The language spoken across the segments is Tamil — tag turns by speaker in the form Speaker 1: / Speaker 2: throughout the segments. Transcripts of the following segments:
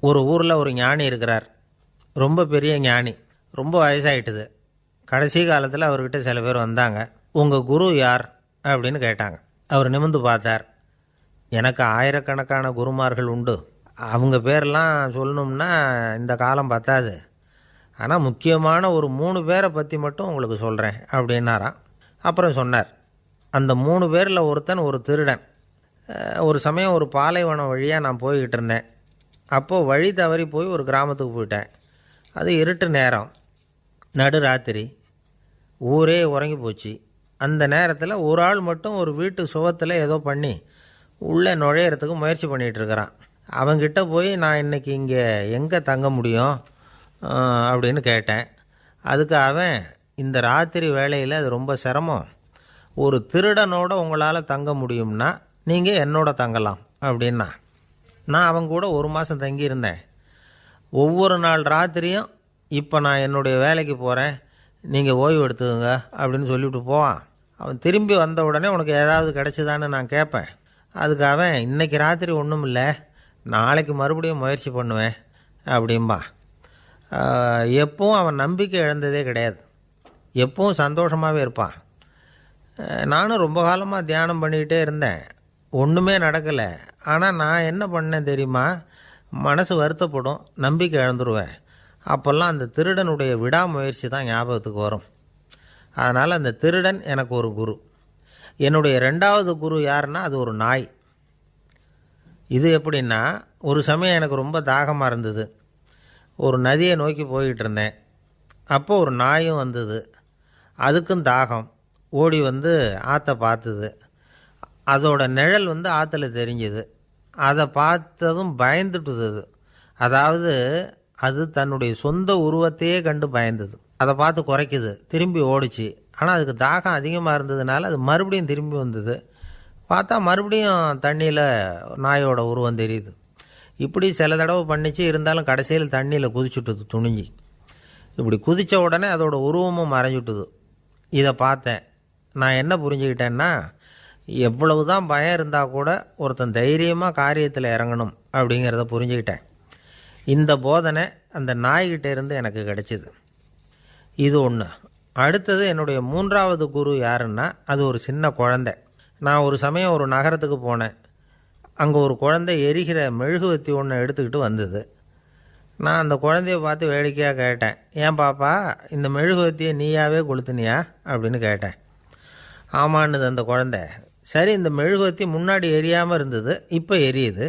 Speaker 1: ஒரு ஊரில் ஒரு ஞானி இருக்கிறார். ரொம்ப பெரிய ஞானி. ரொம்ப வயசாகிட்டுது. கடைசி காலத்தில் அவர்கிட்ட சில பேர் வந்தாங்க. உங்கள் குரு யார் அப்படின்னு கேட்டாங்க. அவர் நிமிர்ந்து பார்த்தார். எனக்கு ஆயிரக்கணக்கான குருமார்கள் உண்டு. அவங்க பேரெல்லாம் சொல்லணும்னா இந்த காலம் பத்தாது. ஆனால் முக்கியமான ஒரு 3 பேரை பற்றி மட்டும் உங்களுக்கு சொல்கிறேன் அப்படின்னாராம். அப்புறம் சொன்னார், அந்த 3 பேரில் ஒருத்தன் ஒரு திருடன். ஒரு சமயம் ஒரு பாலைவனம் வழியாக நான் போய்கிட்டு இருந்தேன். அப்போது வழி தவறி போய் ஒரு கிராமத்துக்கு போயிட்டேன். அது இருட்டு நேரம், நடுராத்திரி, ஊரே உறங்கி போச்சு. அந்த நேரத்தில் ஒரு ஆள் மட்டும் ஒரு வீட்டு சுவத்தில் ஏதோ பண்ணி உள்ளே நுழையிறதுக்கு முயற்சி பண்ணிகிட்ருக்கிறான். அவங்கிட்ட போய் நான் இன்றைக்கி இங்கே எங்கே தங்க முடியும் அப்படின்னு கேட்டேன். அதுக்கு அவன், இந்த ராத்திரி வேளையில் அது ரொம்ப சிரமம், ஒரு திருடனோட உங்களால் தங்க முடியும்னா நீங்கள் என்னோட தங்கலாம் அப்படின்னா. நான் அவங்க கூட 1 மாதம் தங்கியிருந்தேன். ஒவ்வொரு நாள் ராத்திரியும் இப்போ நான் என்னுடைய வேலைக்கு போகிறேன், நீங்கள் ஓய்வு எடுத்துக்கோங்க அப்படின்னு சொல்லிவிட்டு போவான். அவன் திரும்பி வந்த உடனே உனக்கு ஏதாவது கிடச்சிதான்னு நான் கேட்பேன். அதுக்கு அவன், இன்றைக்கி ராத்திரி ஒன்றும் இல்லை, நாளைக்கு மறுபடியும் முயற்சி பண்ணுவேன் அப்படின்பா. எப்பவும் அவன் நம்பிக்கை இழந்ததே கிடையாது. எப்பவும் சந்தோஷமாகவே இருப்பான். நானும் ரொம்ப காலமாக தியானம் பண்ணிக்கிட்டே இருந்தேன். ஒன்றுமே நடக்கலை. ஆனால் நான் என்ன பண்ணேன் தெரியுமா? மனசு வருத்தப்படும், நம்பிக்கை இழந்துருவேன். அப்போல்லாம் அந்த திருடனுடைய விடாமுயற்சி தான் ஞாபகத்துக்கு வரும். அதனால் அந்த திருடன் எனக்கு ஒரு குரு. என்னுடைய 2வது குரு யாருன்னா அது ஒரு நாய். இது எப்படின்னா, ஒரு சமயம் எனக்கு ரொம்ப தாகமாக இருந்தது. ஒரு நதியை நோக்கி போய்கிட்டு இருந்தேன். அப்போ ஒரு நாயும் வந்தது. அதுக்கும் தாகம். ஓடி வந்து ஆற்றை பார்த்துது. அதோட நிழல் வந்து ஆற்றுல தெரிஞ்சுது. அதை பார்த்ததும் பயந்துட்டுது. அதாவது அது தன்னுடைய சொந்த உருவத்தையே கண்டு பயந்தது. அதை பார்த்து குறைக்குது, திரும்பி ஓடிச்சு. ஆனால் அதுக்கு தாகம் அதிகமாக இருந்ததுனால அது மறுபடியும் திரும்பி வந்தது. பார்த்தா மறுபடியும் தண்ணியில் நாயோட உருவம் தெரியுது. இப்படி சில தடவை பண்ணிச்சு. இருந்தாலும் கடைசியில் தண்ணியில் குதிச்சுட்டுது துணிஞ்சி. இப்படி குதித்த உடனே அதோட உருவமும் மறைஞ்சுட்டுது. இதை பார்த்தேன். நான் என்ன புரிஞ்சுக்கிட்டேன்னா, எவ்வளவு தான் பயம் இருந்தால் கூட ஒருத்தன் தைரியமாக காரியத்தில் இறங்கணும் அப்படிங்கிறத புரிஞ்சுக்கிட்டேன். இந்த போதனை அந்த நாய்கிட்ட இருந்து எனக்கு கிடைச்சிது. இது ஒன்று. அடுத்தது என்னுடைய 3வது குரு யாருன்னா அது ஒரு சின்ன குழந்தை. நான் ஒரு சமயம் ஒரு நகரத்துக்கு போனேன். அங்கே ஒரு குழந்தை எரிகிற மெழுகுவத்தி ஒன்று எடுத்துக்கிட்டு வந்தது. நான் அந்த குழந்தைய பார்த்து வேடிக்கையாக கேட்டேன், ஏன் பாப்பா, இந்த மெழுகுவத்தியை நீயாவே கொளுத்துனியா அப்படின்னு கேட்டேன். ஆமான்னுது அந்த குழந்தை. சரி, இந்த மெழுகுவத்தி முன்னாடி எரியாமல் இருந்தது, இப்போ எரியுது.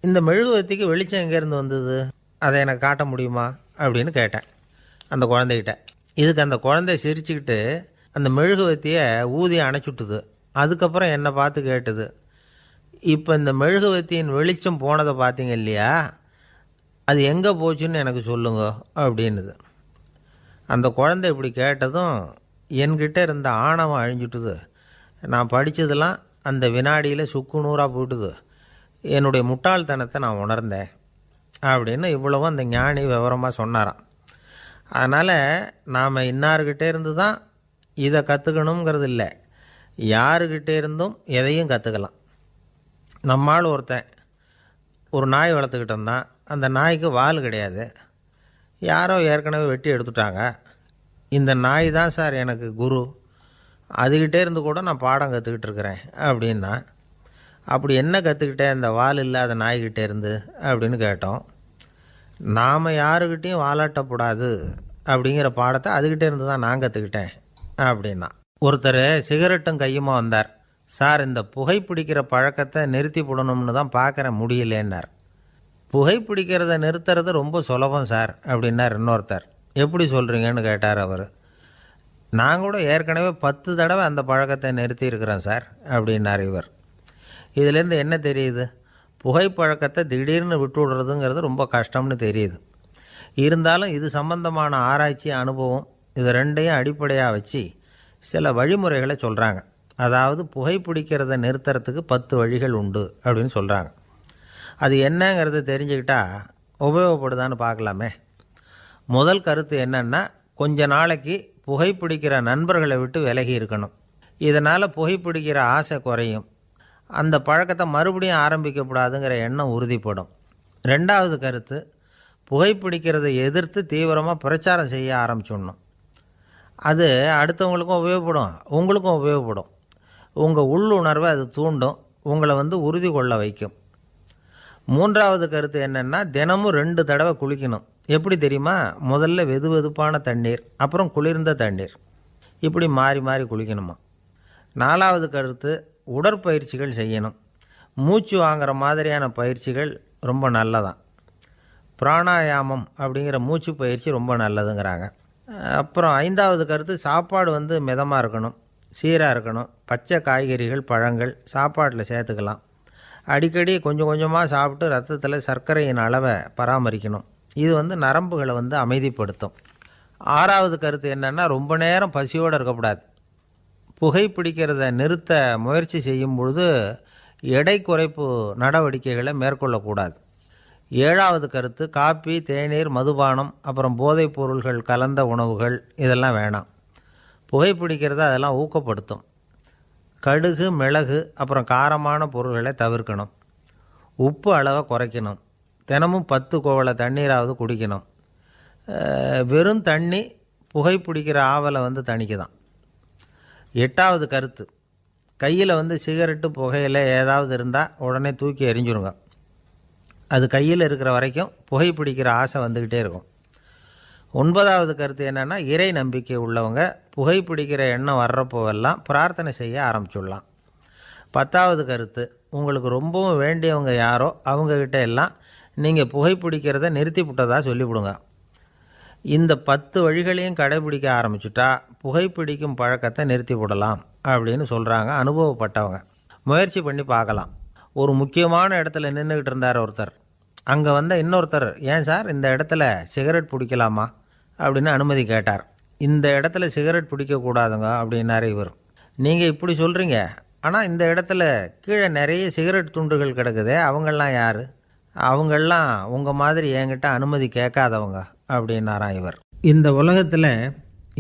Speaker 1: இந்த மெழுகுவத்திக்கு வெளிச்சம் எங்கேருந்து வந்தது, அதை எனக்கு காட்ட முடியுமா அப்படின்னு கேட்டேன் அந்த குழந்தைகிட்ட. இதுக்கு அந்த குழந்தை சிரிச்சுக்கிட்டு அந்த மெழுகுவத்தியை ஊதி அணைச்சுட்டுது. அதுக்கப்புறம் என்னை பார்த்து கேட்டுது, இப்போ இந்த மெழுகுவத்தியின் வெளிச்சம் போனதை பார்த்தீங்க இல்லையா, அது எங்கே போச்சுன்னு எனக்கு சொல்லுங்க அப்படின்னுது. அந்த குழந்தை இப்படி கேட்டதும் என்கிட்ட இருந்த ஆணவம் அழிஞ்சுட்டுது. நான் படித்ததெல்லாம் அந்த வினாடியில் சுக்கு நூறாக போட்டுது. என்னுடைய முட்டாள்தனத்தை நான் உணர்ந்தேன் அப்படின்னு இவ்வளவும் அந்த ஞானி விவரமாக சொன்னாராம். அதனால் நாம் இன்னார்கிட்டே இருந்து தான் இதை கற்றுக்கணுங்கிறது இல்லை, யாருக்கிட்டே இருந்தும் எதையும் கற்றுக்கலாம். நம்மால் ஒருத்தன் ஒரு நாய் வளர்த்துக்கிட்டு இருந்தான். அந்த நாய்க்கு வால் கிடையாது. யாரோ ஏற்கனவே வெட்டி எடுத்துட்டாங்க. இந்த நாய் தான் சார் எனக்கு குரு, அதுக்கிட்டே இருந்து கூட நான் பாடம் கற்றுக்கிட்டு இருக்கிறேன் அப்படின்னா. அப்படி என்ன கற்றுக்கிட்டேன் இந்த வால் இல்லாத நாய்கிட்டே இருந்து அப்படின்னு கேட்டோம். நாம் யாருக்கிட்டையும் வாலாட்டக்கூடாது அப்படிங்கிற பாடத்தை அதுக்கிட்டே இருந்து தான் நான் கற்றுக்கிட்டேன் அப்படின்னா. ஒருத்தர் சிகரெட்டும் கையுமா வந்தார். சார், இந்த புகைப்பிடிக்கிற பழக்கத்தை நிறுத்தி போடணும்னு தான் பார்க்குறேன், முடியலேன்னார். புகைப்பிடிக்கிறத நிறுத்துறது ரொம்ப சுலபம் சார் அப்படின்னார் இன்னொருத்தர். எப்படி சொல்கிறீங்கன்னு கேட்டார் அவர். நான் கூட ஏற்கனவே 10 தடவை அந்த பழக்கத்தை நிறுத்தி இருக்கிறேன் சார் அப்படின்னார் இவர். இதிலேருந்து என்ன தெரியுது? புகைப்பழக்கத்தை திடீர்னு விட்டு விடுறதுங்கிறது ரொம்ப கஷ்டம்னு தெரியுது. இருந்தாலும் இது சம்பந்தமான ஆராய்ச்சி, அனுபவம், இது ரெண்டையும் அடிப்படையாக வச்சு சில வழிமுறைகளை சொல்கிறாங்க. அதாவது புகைப்பிடிக்கிறத நிறுத்துறதுக்கு 10 வழிகள் உண்டு அப்படின்னு சொல்கிறாங்க. அது என்னங்கிறத தெரிஞ்சுக்கிட்டா உபயோகப்படுதான்னு பார்க்கலாமே. முதல் கருத்து என்னென்னா, கொஞ்ச நாளைக்கு புகைப்பிடிக்கிற நண்பர்களை விட்டு விலகி இருக்கணும். இதனால் புகைப்பிடிக்கிற ஆசை குறையும். அந்த பழக்கத்தை மறுபடியும் ஆரம்பிக்கக்கூடாதுங்கிற எண்ணம் உறுதிப்படும். ரெண்டாவது கருத்து, புகைப்பிடிக்கிறதை எதிர்த்து தீவிரமாக பிரச்சாரம் செய்ய ஆரம்பிச்சிடணும். அது அடுத்தவங்களுக்கும் உபயோகப்படும், உங்களுக்கும் உபயோகப்படும். உங்கள் உள்ளுணர்வை அது தூண்டும், உங்களை உறுதி கொள்ள வைக்கும். மூன்றாவது கருத்து என்னென்னா, தினமும் 2 தடவை குளிக்கணும். எப்படி தெரியுமா? முதல்ல வெது வெதுப்பான தண்ணீர், அப்புறம் குளிர்ந்த தண்ணீர், இப்படி மாறி மாறி குளிக்கணுமா. நாலாவது கருத்து, உடற்பயிற்சிகள் செய்யணும். மூச்சு வாங்குற மாதிரியான பயிற்சிகள் ரொம்ப நல்லதான். பிராணாயாமம் அப்படிங்கிற மூச்சு பயிற்சி ரொம்ப நல்லதுங்கிறாங்க. அப்புறம் ஐந்தாவது கருத்து, சாப்பாடு மிதமாக இருக்கணும், சீராக இருக்கணும். பச்சை காய்கறிகள், பழங்கள் சாப்பாட்டில் சேர்த்துக்கலாம். அடிக்கடி கொஞ்சம் கொஞ்சமாக சாப்பிட்டு ரத்தத்தில் சர்க்கரையின் அளவை பராமரிக்கணும். இது நரம்புகளை அமைதிப்படுத்தும். ஆறாவது கருத்து என்னென்னா, ரொம்ப நேரம் பசியோடு இருக்கக்கூடாது. புகைப்பிடிக்கிறத நிறுத்த முயற்சி செய்யும் பொழுது எடை குறைப்பு நடவடிக்கைகளை மேற்கொள்ளக்கூடாது. ஏழாவது கருத்து, காப்பி, தேநீர், மதுபானம், அப்புறம் போதைப் பொருள்கள் கலந்த உணவுகள் இதெல்லாம் வேணாம். புகைப்பிடிக்கிறத அதெல்லாம் ஊக்கப்படுத்தும். கடுகு, மிளகு, அப்புறம் காரமான பொருள்களை தவிர்க்கணும். உப்பு அளவை குறைக்கணும். தினமும் 10 குவளை தண்ணீராவது குடிக்கணும். வெறும் தண்ணி புகைப்பிடிக்கிற ஆவலை தணிக்குதான். எட்டாவது கருத்து, கையில் சிகரெட்டு, புகையில ஏதாவது இருந்தால் உடனே தூக்கி எறிஞ்சிருங்க. அது கையில் இருக்கிற வரைக்கும் புகைப்பிடிக்கிற ஆசை வந்துக்கிட்டே இருக்கும். ஒன்பதாவது கருத்து என்னென்னா, இறை நம்பிக்கை உள்ளவங்க புகைப்பிடிக்கிற எண்ணம் வர்றப்போவெல்லாம் பிரார்த்தனை செய்ய ஆரம்பிச்சுடலாம். 10வது கருத்து, உங்களுக்கு ரொம்பவும் வேண்டியவங்க யாரோ அவங்கக்கிட்ட எல்லாம் நீங்கள் புகைப்பிடிக்கிறத நிறுத்தி விட்டதாக சொல்லிவிடுங்க. இந்த 10 வழிகளையும் கடைபிடிக்க ஆரம்பிச்சுட்டா புகைப்பிடிக்கும் பழக்கத்தை நிறுத்தி விடலாம் அப்படின்னு சொல்கிறாங்க அனுபவப்பட்டவங்க. முயற்சி பண்ணி பார்க்கலாம். ஒரு முக்கியமான இடத்துல நின்றுக்கிட்டு இருந்தார் ஒருத்தர். அங்கே இன்னொருத்தர், ஏன் சார் இந்த இடத்துல சிகரெட் பிடிக்கலாமா அப்படின்னு அனுமதி கேட்டார். இந்த இடத்துல சிகரெட் பிடிக்கக்கூடாதுங்க அப்படின்னாரு இவர். நீங்கள் இப்படி சொல்கிறீங்க, ஆனால் இந்த இடத்துல கீழே நிறைய சிகரெட் துண்டுகள் கிடக்குதே, அவங்கெல்லாம் யார்? அவங்கெல்லாம் உங்கள் மாதிரி என்கிட்ட அனுமதி கேட்காதவங்க அப்படின்னாராம் இவர். இந்த உலகத்தில்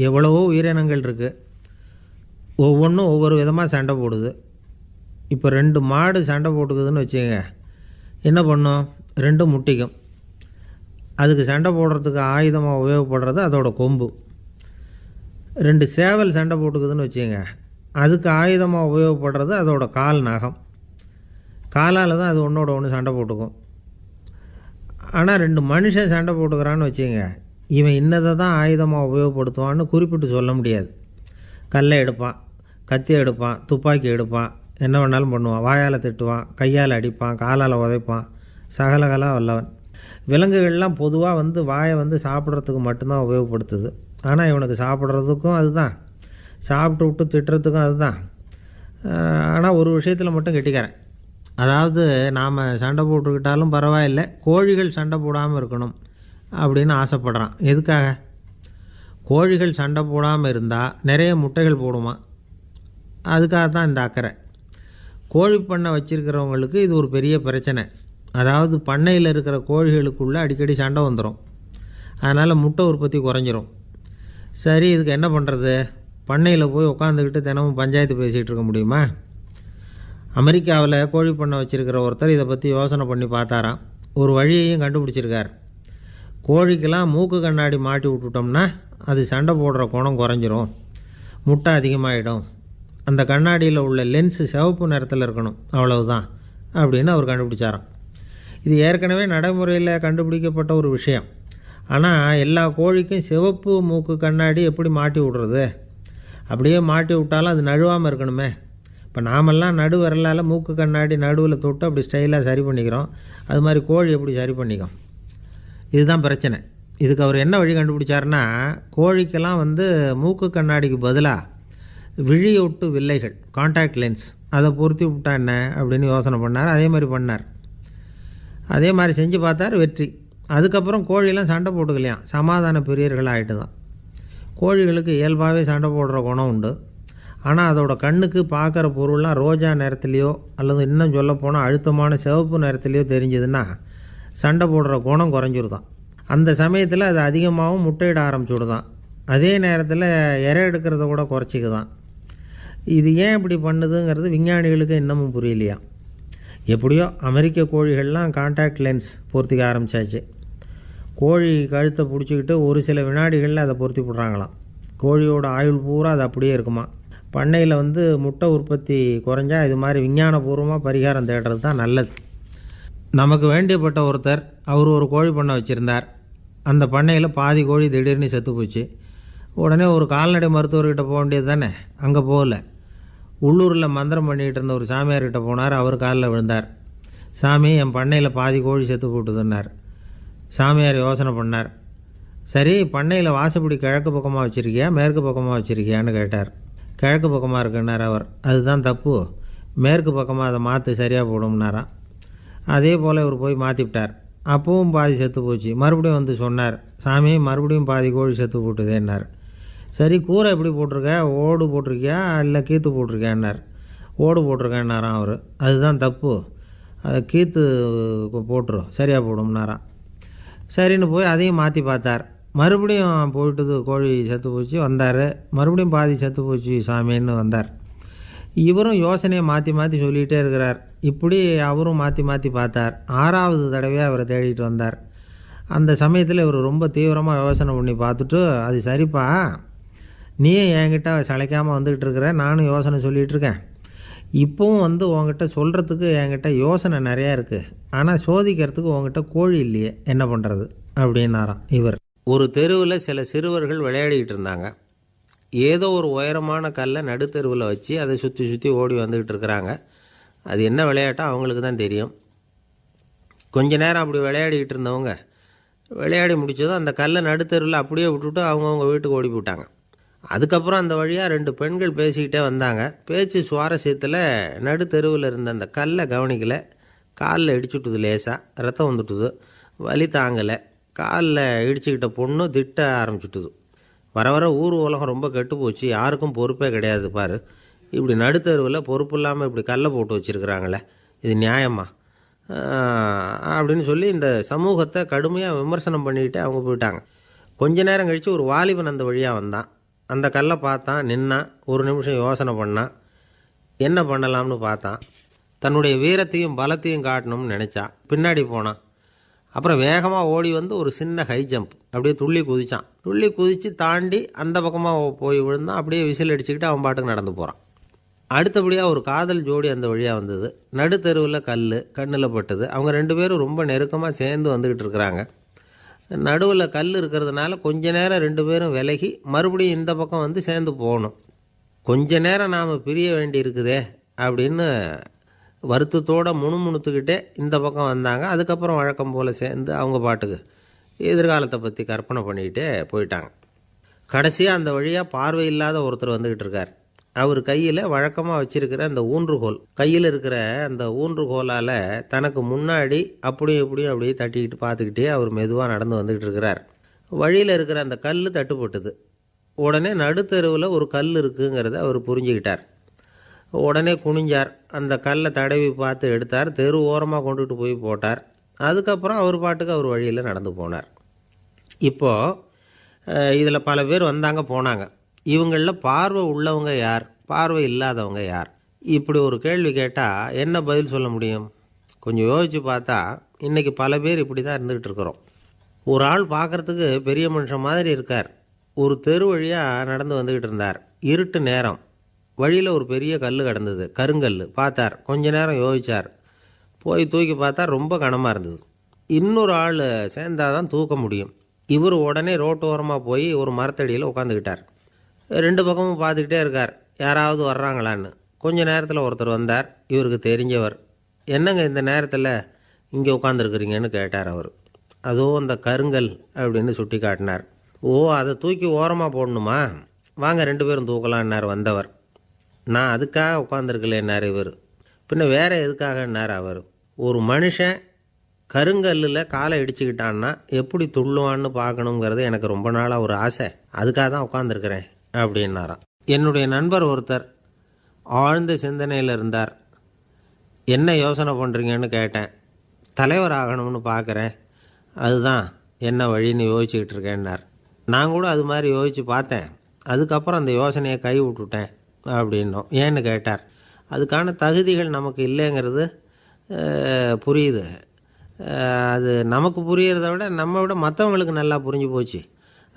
Speaker 1: எவ்வளவோ உயிரினங்கள் இருக்குது. ஒவ்வொன்றும் ஒவ்வொரு விதமாக சண்டை போடுது. இப்போ 2 மாடு சண்டை போட்டுக்குதுன்னு வச்சுக்கோங்க, என்ன பண்ணும்? 2 முட்டிக்கும். அதுக்கு சண்டை போடுறதுக்கு ஆயுதமாக உபயோகப்படுறது அதோட கொம்பு. 2 சேவல் சண்டை போட்டுக்குதுன்னு வச்சுக்கோங்க, அதுக்கு ஆயுதமாக உபயோகப்படுறது அதோட கால் நகம். காலால் தான் அது ஒன்றோட ஒன்று சண்டை போட்டுக்கும். ஆனால் 2 மனுஷன் சண்டை போட்டுக்கிறான்னு வச்சுக்கோங்க, இவன் இன்னதை தான் ஆயுதமாக உபயோகப்படுத்துவான்னு குறிப்பிட்டு சொல்ல முடியாது. கல்லை எடுப்பான், கத்தி எடுப்பான், துப்பாக்கி எடுப்பான், என்ன வேணாலும் பண்ணுவான். வாயால் திட்டுவான், கையால் அடிப்பான், காலால் உதைப்பான், சகலகலாக வல்லவன். விலங்குகள்லாம் பொதுவாக வாயை சாப்பிட்றதுக்கு மட்டும்தான் உபயோகப்படுத்துது. ஆனால் இவனுக்கு சாப்பிட்றதுக்கும் அதுதான், சாப்பிட்டு விட்டு திட்டுறதுக்கும் அதுதான். ஆனால் ஒரு விஷயத்தில் மட்டும் கெட்டிக்கிறேன். அதாவது நாம் சண்டை போட்டுக்கிட்டாலும் பரவாயில்லை, கோழிகள் சண்டை போடாமல் இருக்கணும் அப்படின்னு ஆசைப்படுறான். எதுக்காக? கோழிகள் சண்டை போடாமல் இருந்தால் நிறைய முட்டைகள் போடுமா, அதுக்காக தான் இந்த அக்கறை. கோழி பண்ணை வச்சுருக்கிறவங்களுக்கு இது ஒரு பெரிய பிரச்சனை. அதாவது பண்ணையில் இருக்கிற கோழிகளுக்குள்ளே அடிக்கடி சண்டை வந்துடும். அதனால் முட்டை உற்பத்தி குறைஞ்சிரும். சரி, இதுக்கு என்ன பண்ணுறது? பண்ணையில் போய் உட்காந்துக்கிட்டு தினமும் பஞ்சாயத்து பேசிகிட்டு இருக்க முடியுமா? அமெரிக்காவில் கோழி பண்ணை வச்சுருக்கிற ஒருத்தர் இதை பற்றி யோசனை பண்ணி பார்த்தாராம். ஒரு வழியையும் கண்டுபிடிச்சிருக்கார். கோழிக்கெல்லாம் மூக்கு கண்ணாடி மாட்டி விட்டுட்டோம்னா அது சண்டை போடுற குணம் குறைஞ்சிரும், முட்டை அதிகமாகிடும். அந்த கண்ணாடியில் உள்ள லென்ஸு சிவப்பு நிறத்தில் இருக்கணும், அவ்வளவுதான் அப்படின்னு அவர் கண்டுபிடிச்சாராம். இது ஏற்கனவே நடைமுறையில் கண்டுபிடிக்கப்பட்ட ஒரு விஷயம். ஆனால் எல்லா கோழிக்கும் சிவப்பு மூக்கு கண்ணாடி எப்படி மாட்டி விடுறது? அப்படியே மாட்டி விட்டாலும் அது நழுவாமல் இருக்கணுமே. இப்போ நாமெல்லாம் நடு விரலால் மூக்கு கண்ணாடி நடுவில் தொட்டு அப்படி ஸ்டைலாக சரி பண்ணிக்கிறோம். அது மாதிரி கோழி எப்படி சரி பண்ணிக்கும்? இதுதான் பிரச்சனை. இதுக்கு அவர் என்ன வழி கண்டுபிடிச்சாருன்னா, கோழிக்கெல்லாம் மூக்கு கண்ணாடிக்கு பதிலாக விழியொட்டு வில்லைகள், கான்டாக்ட் லென்ஸ், அதை பொருத்தி விட்டா என்ன அப்படின்னு யோசனை பண்ணார். அதே மாதிரி பண்ணார். அதே மாதிரி செஞ்சு பார்த்தார், வெற்றி. அதுக்கப்புறம் கோழியெல்லாம் சண்டை போட்டுக்கலையாம், சமாதான பிரியர்கள் ஆகிட்டு தான். கோழிகளுக்கு இயல்பாகவே சண்டை போடுற குணம் உண்டு. ஆனால் அதோட கண்ணுக்கு பார்க்குற பொருள்லாம் ரோஜா நிறத்துலையோ அல்லது இன்னும் சொல்லப்போனால் அழுத்தமான சிவப்பு நிறத்துலையோ தெரிஞ்சதுன்னா சண்டை போடுற குணம் குறைஞ்சிருதான். அந்த சமயத்தில் அது அதிகமாகவும் முட்டையிட ஆரம்பிச்சுடுதான். அதே நேரத்தில் இறை எடுக்கிறத கூட குறைச்சிக்குதான். இது ஏன் இப்படி பண்ணுதுங்கிறது விஞ்ஞானிகளுக்கு இன்னமும் புரியலையா. எப்படியோ அமெரிக்க கோழிகள்லாம் கான்டாக்ட் லென்ஸ் பொருத்திக்க ஆரம்பித்தாச்சு. கோழி கழுத்தை பிடிச்சிக்கிட்டு ஒரு சில வினாடிகளில் அதை பொருத்தி போடுறாங்களாம். கோழியோட ஆயுள் பூரா அது அப்படியே இருக்குமா. பண்ணையில் முட்டை உற்பத்தி குறைஞ்சா இது மாதிரி விஞ்ஞானபூர்வமாக பரிகாரம் தேடுறது தான் நல்லது. நமக்கு வேண்டியப்பட்ட ஒருத்தர் அவர் ஒரு கோழி பண்ணை வச்சுருந்தார். அந்த பண்ணையில் பாதி கோழி திடீர்னு செத்து போச்சு. உடனே ஒரு கால்நடை மருத்துவர்கிட்ட போக வேண்டியது தானே. அங்கே போகல. உள்ளூரில் மந்திரம் பண்ணிகிட்டு இருந்த ஒரு சாமியார்கிட்ட போனார். அவர் காலில் விழுந்தார். சாமி, என் பண்ணையில் பாதி கோழி செத்து போட்டுதுன்னார். சாமியார் யோசனை பண்ணார். சரி, பண்ணையில் வாசப்படி கிழக்கு பக்கமாக வச்சுருக்கியா மேற்கு பக்கமாக வச்சுருக்கியான்னு கேட்டார். கிழக்கு பக்கமாக இருக்குன்னார் அவர். அதுதான் தப்பு, மேற்கு பக்கமாக அதை மாற்று சரியாக போடும்னாராம். அதே போல் இவர் போய் மாற்றிவிட்டார். அப்பவும் பாதி செத்து போச்சு. மறுபடியும் சொன்னார், சாமி மறுபடியும் பாதி கோழி செத்து போட்டுதேன்னார். சரி, கூரை எப்படி போட்டிருக்க, ஓடு போட்டிருக்கியா இல்லை கீத்து போட்டிருக்கியான்னார். ஓடு போட்டிருக்கேன்னாராம் அவர். அதுதான் தப்பு, அதை கீத்து போட்டுரும் சரியாக போடும்னாராம். சரின்னு போய் அதையும் மாற்றி பார்த்தார். மறுபடியும் போயிட்டுது, கோழி செத்து போச்சு. வந்தார். மறுபடியும் பாதி செத்து போச்சு சாமின்னு வந்தார். இவரும் யோசனையை மாற்றி மாற்றி சொல்லிகிட்டே இருக்கிறார். இப்படி அவரும் மாற்றி மாற்றி பார்த்தார். 6வது தடவையாக அவரை தேடிட்டு வந்தார். அந்த சமயத்தில் இவர் ரொம்ப தீவிரமாக யோசனை பண்ணி பார்த்துட்டு, அது சரிப்பா, நீயே என்கிட்ட சளைக்காமல் வந்துக்கிட்டு இருக்கிற, நானும் யோசனை சொல்லிகிட்டு இருக்கேன். இப்போவும் உங்ககிட்ட சொல்கிறதுக்கு என்கிட்ட யோசனை நிறையா இருக்குது. ஆனால் சோதிக்கிறதுக்கு உங்ககிட்ட கோழி இல்லையே, என்ன பண்ணுறது அப்படின்னாராம் இவர். ஒரு தெருவில் சில சிறுவர்கள் விளையாடிக்கிட்டு இருந்தாங்க. ஏதோ ஒரு உயரமான கல்லை நடுத்தெருவில் வச்சு அதை சுற்றி சுற்றி ஓடி வந்துக்கிட்டு இருக்கிறாங்க. அது என்ன விளையாட்டோ அவங்களுக்கு தான் தெரியும். கொஞ்ச நேரம் அப்படி விளையாடிக்கிட்டு இருந்தவங்க விளையாடி முடித்ததும் அந்த கல்லை நடுத்தெருவில் அப்படியே விட்டுட்டு அவங்கவுங்க வீட்டுக்கு ஓடி போட்டாங்க. அதுக்கப்புறம் அந்த வழியாக 2 பெண்கள் பேசிக்கிட்டே வந்தாங்க. பேச்சு சுவாரஸ்யத்தில் நடுத்தெருவில் இருந்த அந்த கல்லை கவனிக்கலை. காலில் இடிச்சுட்டுது, லேசாக ரத்தம் வந்துட்டுது, வலி தாங்கலை. காலில் இடிச்சுக்கிட்ட பொண்ணு திட்ட ஆரம்பிச்சுட்டுது. வர வர ஊர் உலகம் ரொம்ப கெட்டு போச்சு, யாருக்கும் பொறுப்பே கிடையாது பாரு, இப்படி நடுத்தருவில் பொறுப்பு இல்லாமல் இப்படி கல்லை போட்டு வச்சுருக்குறாங்களே, இது நியாயமா அப்படின்னு சொல்லி இந்த சமூகத்தை கடுமையாக விமர்சனம் பண்ணிக்கிட்டு அவங்க போயிட்டாங்க. கொஞ்ச நேரம் கழித்து ஒரு வாலிபன் அந்த வழியாக வந்தான். அந்த கல்லை பார்த்தான், நின்னான். ஒரு நிமிஷம் யோசனை பண்ணான், என்ன பண்ணலாம்னு பார்த்தான். தன்னுடைய வீரத்தையும் பலத்தையும் காட்டணும்னு நினச்சான். பின்னாடி போனான். அப்புறம் வேகமாக ஓடி ஒரு சின்ன ஹை ஜம்ப் அப்படியே துள்ளி குதித்தான். துள்ளி குதித்து தாண்டி அந்த பக்கமாக போய் விழுந்தான். அப்படியே விசில் அடிச்சுக்கிட்டு அவன் பாட்டுக்கு நடந்து போகிறான். அடுத்தபடியாக ஒரு காதல் ஜோடி அந்த வழியாக வந்தது. நடுத்தெருவில் கல் கண்ணில் பட்டது. அவங்க 2 பேரும் ரொம்ப நெருக்கமாக சேர்ந்து வந்துக்கிட்டு இருக்கிறாங்க. நடுவில் கல் இருக்கிறதுனால கொஞ்ச நேரம் 2 பேரும் விலகி மறுபடியும் இந்த பக்கம் சேர்ந்து போகணும். கொஞ்ச நேரம் நாம் பிரிய வேண்டி இருக்குதே அப்படின்னு வருத்தத்தோடு முணுமுணுத்துக்கிட்டே இந்த பக்கம் வந்தாங்க. அதுக்கப்புறம் வழக்கம் போல் சேர்ந்து அவங்க பாட்டுக்கு எதிர்காலத்தை பற்றி கற்பனை பண்ணிக்கிட்டே போயிட்டாங்க. கடைசியாக அந்த வழியாக பார்வை இல்லாத ஒருத்தர் வந்துக்கிட்டு இருக்கார். அவர் கையில் வழக்கமாக வச்சுருக்கிற அந்த ஊன்றுகோல், கையில் இருக்கிற அந்த ஊன்றுகோலால் தனக்கு முன்னாடி அப்படியும் இப்படியும் அப்படியே தட்டிக்கிட்டு பார்த்துக்கிட்டே அவர் மெதுவாக நடந்து வந்துக்கிட்டு இருக்கிறார். வழியில் இருக்கிற அந்த கல் தட்டுப்பட்டுது. உடனே நடுத்தெருவில் ஒரு கல் இருக்குங்கிறத அவர் புரிஞ்சுக்கிட்டார். உடனே குனிஞ்சார். அந்த கல்லை தடவி பார்த்து எடுத்தார். தெரு ஓரமாக கொண்டுகிட்டு போய் போட்டார். அதுக்கப்புறம் அவர் பாட்டுக்கு அவர் வழியில் நடந்து போனார். இப்போது இதில் பல பேர் வந்தாங்க போனாங்க. இவங்களில் பார்வை உள்ளவங்க யார், பார்வை இல்லாதவங்க யார்? இப்படி ஒரு கேள்வி கேட்டால் என்ன பதில் சொல்ல முடியும்? கொஞ்சம் யோசித்து பார்த்தா இன்றைக்கி பல பேர் இப்படி தான் இருந்துக்கிட்டு இருக்கிறோம். ஒரு ஆள் பார்க்குறதுக்கு பெரிய மனுஷன் மாதிரி இருக்கார். ஒரு தெரு வழியாக நடந்து வந்துக்கிட்டு இருந்தார். இருட்டு நேரம். வழியில் ஒரு பெரிய கல் கிடந்தது, கருங்கல். பார்த்தார். கொஞ்ச நேரம் யோசித்தார். போய் தூக்கி பார்த்தா ரொம்ப கனமாக இருந்தது. இன்னொரு ஆள் சேர்ந்தாதான் தூக்க முடியும். இவர் உடனே ரோட்டு ஓரமாக போய் ஒரு மரத்தடியில் உட்காந்துக்கிட்டார். 2 பக்கமும் பார்த்துக்கிட்டே இருக்கார், யாராவது வர்றாங்களான்னு. கொஞ்ச நேரத்தில் ஒருத்தர் வந்தார். இவருக்கு தெரிஞ்சவர். என்னங்க இந்த நேரத்தில் இங்கே உட்காந்துருக்குறீங்கன்னு கேட்டார் அவர். அதோ அந்த கருங்கல் அப்படின்னு சுட்டி காட்டினார். ஓ, அதை தூக்கி ஓரமாக போடணுமா? வாங்க 2 பேரும் தூக்கலான்னார் வந்தவர். நான் அதுக்காக உட்காந்துருக்கலேன்னார் இவர். பின்ன வேற எதுக்காகன்னார் அவர். ஒரு மனுஷன் கருங்கல்லில் காலை இடிச்சுக்கிட்டான்னா எப்படி துள்ளுவான்னு பார்க்கணுங்கிறது எனக்கு ரொம்ப நாளாக ஒரு ஆசை. அதுக்காக தான் உட்காந்துருக்கிறேன் அப்படின்னாராம். என்னுடைய நண்பர் ஒருத்தர் ஆழ்ந்த சிந்தனையில் இருந்தார். என்ன யோசனை பண்ணுறீங்கன்னு கேட்டேன். தலைவர் ஆகணும்னு பார்க்குறேன், அதுதான் என்ன வழின்னு யோசிச்சுக்கிட்டு இருக்கேன்னார். நான் கூட அது மாதிரி யோசித்து பார்த்தேன். அதுக்கப்புறம் அந்த யோசனையை கை விட்டுட்டேன் அப்படின்னோம். ஏன்னு கேட்டார். அதுக்கான தகுதிகள் நமக்கு இல்லைங்கிறது புரியுது. அது நமக்கு புரியறத விட நம்ம விட மற்றவங்களுக்கு நல்லா புரிஞ்சு போச்சு.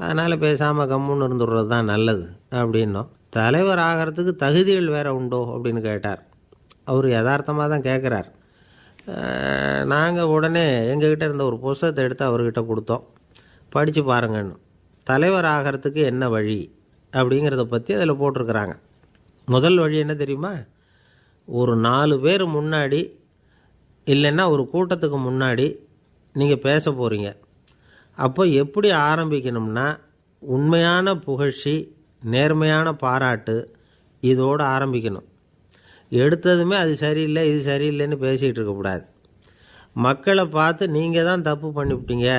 Speaker 1: அதனால் பேசாமல் கம்முன்னு இருந்துடுறது தான் நல்லது அப்படின்னோம். தலைவர் ஆகிறதுக்கு தகுதிகள் வேறு உண்டோ அப்படின்னு கேட்டார். அவர் யதார்த்தமாக தான் கேட்குறார். நாங்கள் உடனே எங்ககிட்ட இருந்த ஒரு புஸ்தகத்தை எடுத்து அவர்கிட்ட கொடுத்தோம். படித்து பாருங்கன்னு. தலைவர் ஆகிறதுக்கு என்ன வழி அப்படிங்கிறத பற்றி அதில் போட்டிருக்கிறாங்க. முதல் வழி என்ன தெரியுமா? ஒரு 4 பேர் முன்னாடி இல்லைன்னா ஒரு கூட்டத்துக்கு முன்னாடி நீங்கள் பேச போகிறீங்க. அப்போ எப்படி ஆரம்பிக்கணும்னா, உண்மையான புகழ்ச்சி, நேர்மையான பாராட்டு, இதோடு ஆரம்பிக்கணும். எடுத்ததுமே அது சரியில்லை இது சரியில்லைன்னு பேசிகிட்டு இருக்கக்கூடாது. மக்களை பார்த்து நீங்கள் தான் தப்பு பண்ணிவிட்டீங்க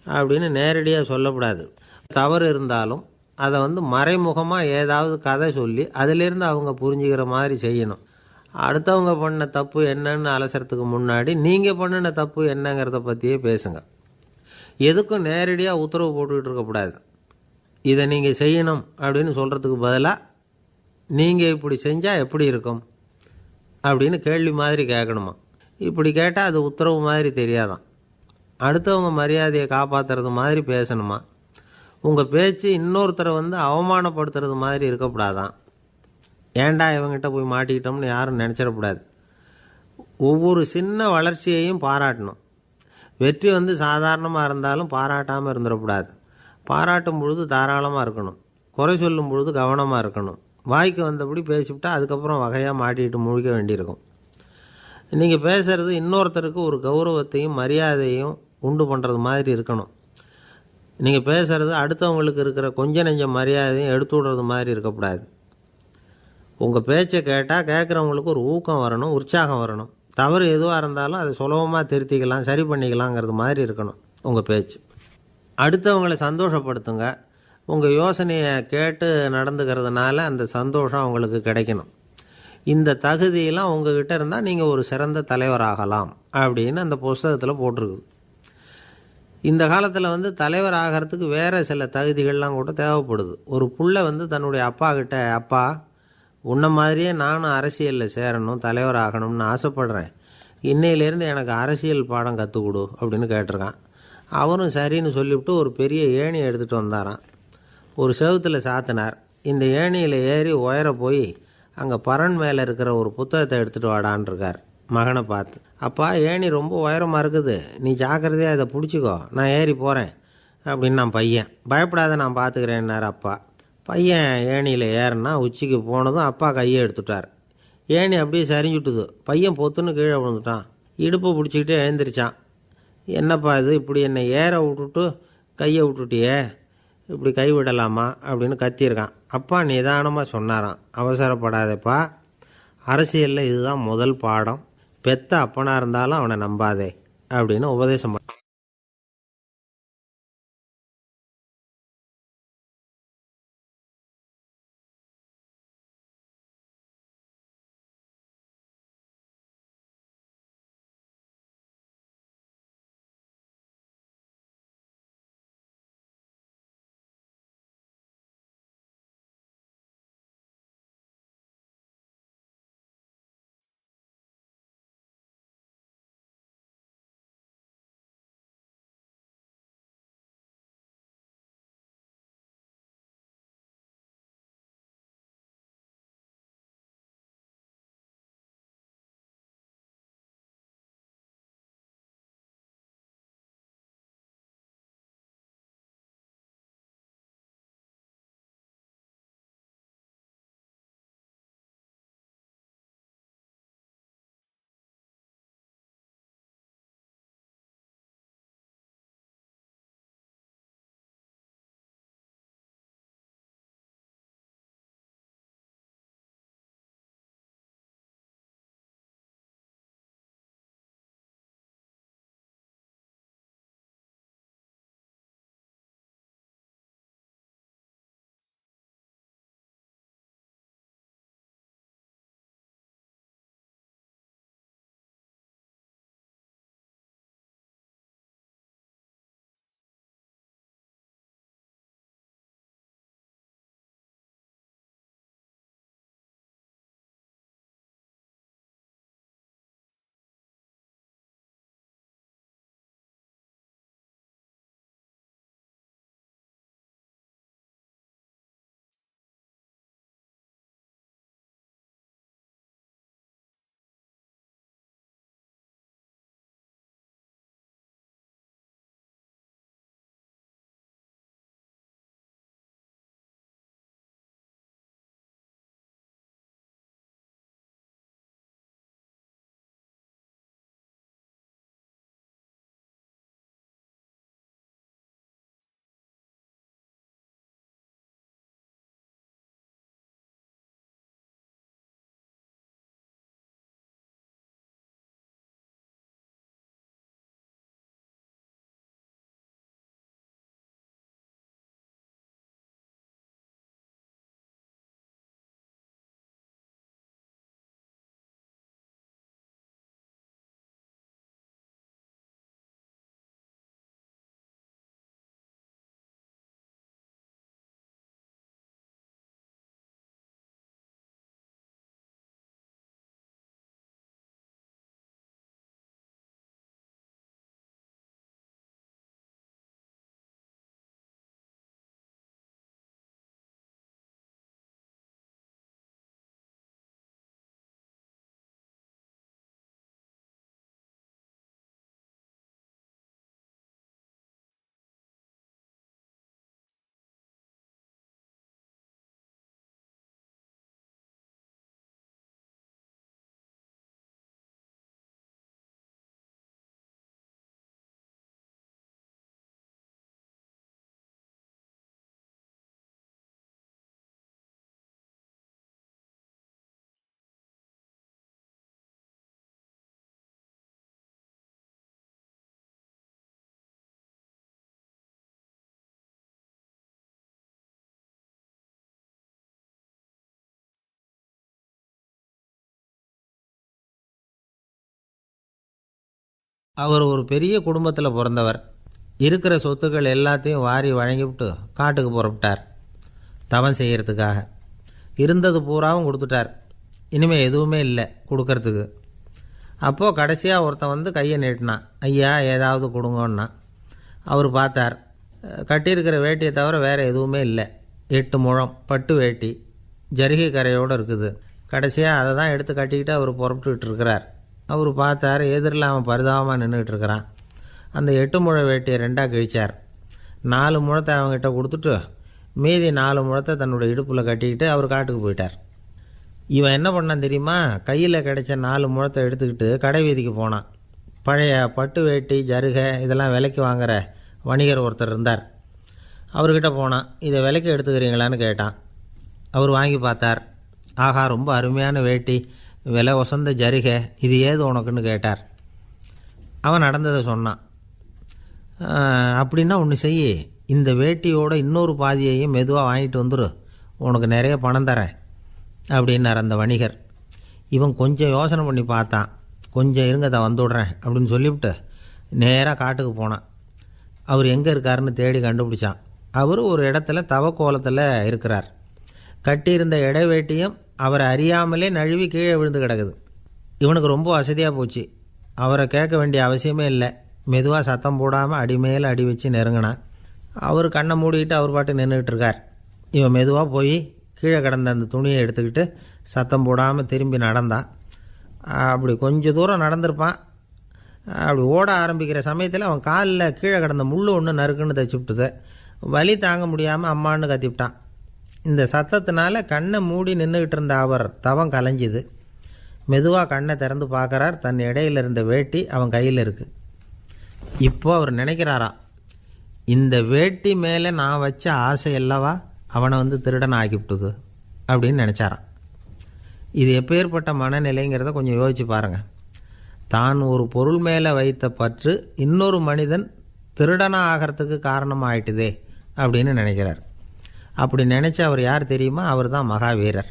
Speaker 1: அப்படின்னு நேரடியாக சொல்லக்கூடாது. தவறு இருந்தாலும் அதை மறைமுகமாக ஏதாவது கதை சொல்லி அதிலிருந்து அவங்க புரிஞ்சுக்கிற மாதிரி செய்யணும். அடுத்தவங்க பண்ண தப்பு என்னன்னு அலசறதுக்கு முன்னாடி நீங்கள் பண்ணின தப்பு என்னங்கிறத பற்றியே பேசுங்க. எதுக்கும் நேரடியாக உத்தரவு போட்டுக்கிட்டு இருக்கக்கூடாது. இதை நீங்கள் செய்யணும் அப்படின்னு சொல்கிறதுக்கு பதிலாக நீங்கள் இப்படி செஞ்சால் எப்படி இருக்கும் அப்படின்னு கேள்வி மாதிரி கேட்கணுமா. இப்படி கேட்டால் அது உத்தரவு மாதிரி தெரியாதான். அடுத்தவங்க மரியாதையை காப்பாற்றுறது மாதிரி பேசணுமா. உங்கள் பேச்சு இன்னொருத்தரை அவமானப்படுத்துறது மாதிரி இருக்கக்கூடாதான். ஏண்டா இவங்கிட்ட போய் மாட்டிக்கிட்டோம்னு யாரும் நினச்சிடக்கூடாது. ஒவ்வொரு சின்ன வளர்ச்சியையும் பாராட்டணும். வெற்றி சாதாரணமாக இருந்தாலும் பாராட்டாமல் இருந்துடக்கூடாது. பாராட்டும் பொழுது தாராளமாக இருக்கணும். குறை சொல்லும் பொழுது கவனமாக இருக்கணும். வாய்க்கு வந்தபடி பேசிவிட்டால் அதுக்கப்புறம் வகையாக மாட்டிக்கிட்டு முழிக்க வேண்டியிருக்கும். நீங்கள் பேசுகிறது இன்னொருத்தருக்கு ஒரு கௌரவத்தையும் மரியாதையும் உண்டு பண்ணுறது மாதிரி இருக்கணும். நீங்கள் பேசுகிறது அடுத்தவங்களுக்கு இருக்கிற கொஞ்ச நெஞ்ச மரியாதையும் எடுத்து விடுறது மாதிரி இருக்கக்கூடாது. உங்கள் பேச்சை கேட்டால் கேட்குறவங்களுக்கு ஒரு ஊக்கம் வரணும், உற்சாகம் வரணும். தவறு எதுவாக இருந்தாலும் அதை சுலபமாக திருத்திக்கலாம், சரி பண்ணிக்கலாங்கிறது மாதிரி இருக்கணும் உங்கள் பேச்சு. அடுத்தவங்களை சந்தோஷப்படுத்துங்க. உங்கள் யோசனையை கேட்டு நடந்துக்கிறதுனால அந்த சந்தோஷம் அவங்களுக்கு கிடைக்கணும். இந்த தகுதியெல்லாம் உங்ககிட்ட இருந்தால் நீங்கள் ஒரு சிறந்த தலைவராகலாம் அப்படின்னு அந்த புஸ்தகத்தில் போட்டிருக்குது. இந்த காலத்தில் தலைவர் ஆகிறதுக்கு வேறு சில தகுதிகள்லாம் கூட தேவைப்படுது. ஒரு புள்ள தன்னுடைய அப்பா கிட்ட, அப்பா உன்ன மாதிரியே நானும் அரசியலில் சேரணும், தலைவர் ஆகணும்னு ஆசைப்படுறேன். இன்னையிலேருந்து எனக்கு அரசியல் பாடம் கற்றுக் கொடு அப்படின்னு கேட்டிருக்கான். அவரும் சரின்னு சொல்லிவிட்டு ஒரு பெரிய ஏணியை எடுத்துகிட்டு வந்தாரான். ஒரு செவுத்தில் சாத்தினார். இந்த ஏணியில் ஏறி உயர போய் அங்கே பரன் மேலே இருக்கிற ஒரு புத்தகத்தை எடுத்துகிட்டு வாடான்ருக்கார் மகனை பார்த்து. அப்பா ஏணி ரொம்ப உயரமாக இருக்குது, நீ ஜாக்கிரதையாக இதை பிடிச்சிக்கோ, நான் ஏறி போகிறேன் அப்படின்னு நான் பையன். பயப்படாத, நான் பார்த்துக்கிறேன்னார் அப்பா. பையன் ஏணியில் ஏறினா உச்சிக்கு போனதும் அப்பா கையை எடுத்துட்டார். ஏணி அப்படியே சரிஞ்சுட்டுது. பையன் பொத்துன்னு கீழே விழுந்துட்டான். இடுப்பை பிடிச்சிக்கிட்டே எழுந்திரிச்சான். என்னப்பா இது, இப்படி என்னை ஏற விட்டுட்டு கையை விட்டுட்டியே, இப்படி கை விடலாமா அப்படின்னு கத்தியிருக்கான். அப்பா நிதானமாக சொன்னாராம், அவசரப்படாதேப்பா, அரசியலில் இதுதான் முதல் பாடம். பெத்த அப்பனாக இருந்தாலும் அவனை நம்பாதே அப்படின்னு உபதேசம் பண்ண. அவர் ஒரு பெரிய குடும்பத்தில் பிறந்தவர். இருக்கிற சொத்துக்கள் எல்லாத்தையும் வாரி வழங்கிவிட்டு காட்டுக்கு புறப்பட்டார் தவம் செய்கிறதுக்காக. இருந்தது பூராவும் கொடுத்துட்டார். இனிமேல் எதுவுமே இல்லை கொடுக்கறதுக்கு. அப்போது கடைசியாக ஒருத்தன் வந்து கையை நீட்டினான். ஐயா ஏதாவது கொடுங்கன்னா. அவர் பார்த்தார். கட்டியிருக்கிற வேட்டியை தவிர வேறு எதுவுமே இல்லை. 8 முழம் பட்டு வேட்டி ஜரிகை கரையோடு இருக்குது. கடைசியாக அதை தான் எடுத்து கட்டிக்கிட்டு அவர் புறப்பட்டுக்கிட்டு இருக்கிறார். அவர் பார்த்தார். எதிரில் அவன் பரிதாபமாக நின்றுக்கிட்டு இருக்கிறான். அந்த 8 முழ வேட்டியை 2ஆக கிழிச்சார். 4 முழத்தை அவங்ககிட்ட கொடுத்துட்டு மீதி 4 முழத்தை தன்னுடைய இடுப்பில் கட்டிக்கிட்டு அவர் காட்டுக்கு போயிட்டார். இவன் என்ன பண்ணான் தெரியுமா? கையில் கிடைச்ச 4 முழத்தை எடுத்துக்கிட்டு கடை வீதிக்கு போனான். பழைய பட்டு வேட்டி ஜருகை இதெல்லாம் விலைக்கு வாங்குகிற வணிகர் ஒருத்தர் இருந்தார். அவர்கிட்ட போனான். இதை விலைக்கு எடுத்துக்கிறீங்களான்னு கேட்டான். அவர் வாங்கி பார்த்தார். ஆஹா, ரொம்ப அருமையான வேட்டி, விலை ஒசந்த ஜருகை, இது ஏது உனக்குன்னு கேட்டார். அவன் நடந்ததை சொன்னான். அப்படின்னா ஒன்று செய், இந்த வேட்டியோட இன்னொரு பாதியையும் மெதுவாக வாங்கிட்டு வந்துரு, உனக்கு நிறைய பணம் தரேன் அப்படின்னார் அந்த வணிகர். இவன் கொஞ்சம் யோசனை பண்ணி பார்த்தான். கொஞ்சம் இருங்க, அதை வந்துவிடுறேன் அப்படின்னு சொல்லிவிட்டு நேராக காட்டுக்கு போனான். அவர் எங்கே இருக்காருன்னு தேடி கண்டுபிடிச்சான். அவர் ஒரு இடத்துல தவக்கோலத்தில் இருக்கிறார். கட்டியிருந்த இடைவேட்டியும் அவரை அறியாமலே நழுவி கீழே விழுந்து கிடக்குது. இவனுக்கு ரொம்ப வசதியாக போச்சு. அவரை கேட்க வேண்டிய அவசியமே இல்லை. மெதுவாக சத்தம் போடாமல் அடிமேல் அடி வச்சு நெருங்கினான். அவர் கண்ணை மூடிக்கிட்டு அவர் பாட்டு நின்றுக்கிட்டு இருக்கார். இவன் மெதுவாக போய் கீழே கிடந்த அந்த துணியை எடுத்துக்கிட்டு சத்தம் போடாமல் திரும்பி நடந்தான். அப்படி கொஞ்சம் தூரம் நடந்திருப்பான். அப்படி ஓட ஆரம்பிக்கிற சமயத்தில் அவன் காலில் கீழே கிடந்த முள் ஒன்று நறுக்குன்னு தைச்சி விட்டுது. வலி தாங்க முடியாமல் அம்மான்னு கத்திவிட்டான். இந்த சத்தத்தினால கண்ணை மூடி நின்றுக்கிட்டு இருந்த அவர் தவம் கலைஞ்சிது. மெதுவாக கண்ணை திறந்து பார்க்குறார். தன் இடையில இருந்த வேட்டி அவன் கையில் இருக்குது. இப்போ அவர் நினைக்கிறாராம், இந்த வேட்டி மேலே நான் வச்ச ஆசை அல்லவா அவனை வந்து திருடன் ஆக்கிவிட்டுது அப்படின்னு நினச்சாரான். இது எப்பேற்பட்ட மனநிலைங்கிறத கொஞ்சம் யோசிச்சு பாருங்கள். தான் ஒரு பொருள் மேலே வைத்த பற்று இன்னொரு மனிதன் திருடனாக ஆகிறதுக்கு காரணமாயிட்டுதே அப்படின்னு நினைக்கிறார். அப்படி நினச்ச அவர் யார் தெரியுமா? அவர் தான் மகாவீரர்.